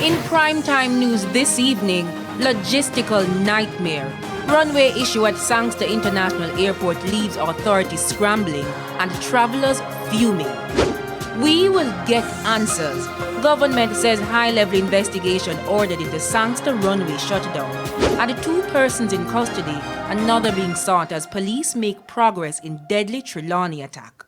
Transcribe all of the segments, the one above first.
In primetime news this evening, logistical nightmare. Runway issue at Sangster International Airport leaves authorities scrambling and travelers fuming. We will get answers. Government says high-level investigation ordered into Sangster runway shutdown. And 2 persons in custody, another being sought as police make progress in deadly Trelawney attack.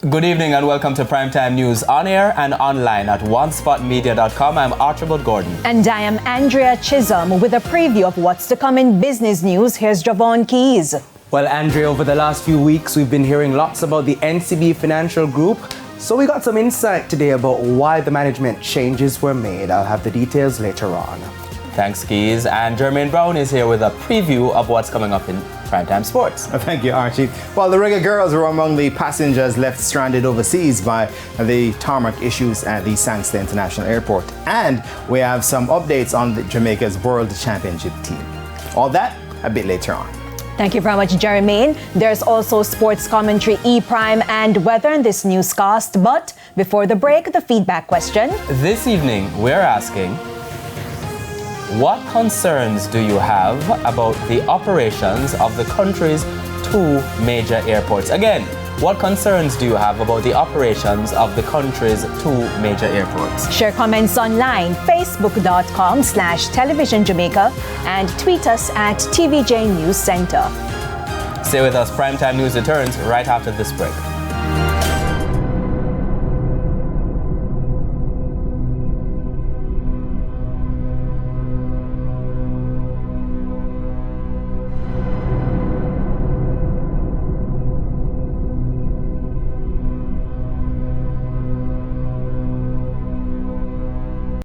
Good evening and welcome to Primetime News on air and online at onespotmedia.com. I'm Archibald Gordon. And I am Andrea Chisholm with a preview of what's to come in business news. Here's Javon Keys. Well, Andrea, over the last few weeks, we've been hearing lots about the NCB Financial Group. So we got some insight today about why the management changes were made. I'll have the details later on. Thanks, Keys. And Jermaine Brown is here with a preview of what's coming up in Primetime Sports. Thank you, Archie. Well, the reggae girls were among the passengers left stranded overseas by the tarmac issues at the Sangster International Airport. And we have some updates on Jamaica's World Championship team. All that a bit later on. Thank you very much, Jermaine. There's also sports commentary, E-Prime, and weather in this newscast. But before the break, the feedback question. This evening, we're asking, what concerns do you have about the operations of the country's 2 major airports? Again, what concerns do you have about the operations of the country's 2 major airports? Share comments online, facebook.com/Television Jamaica, and tweet us at TVJ News Center. Stay with us. Primetime News returns right after this break.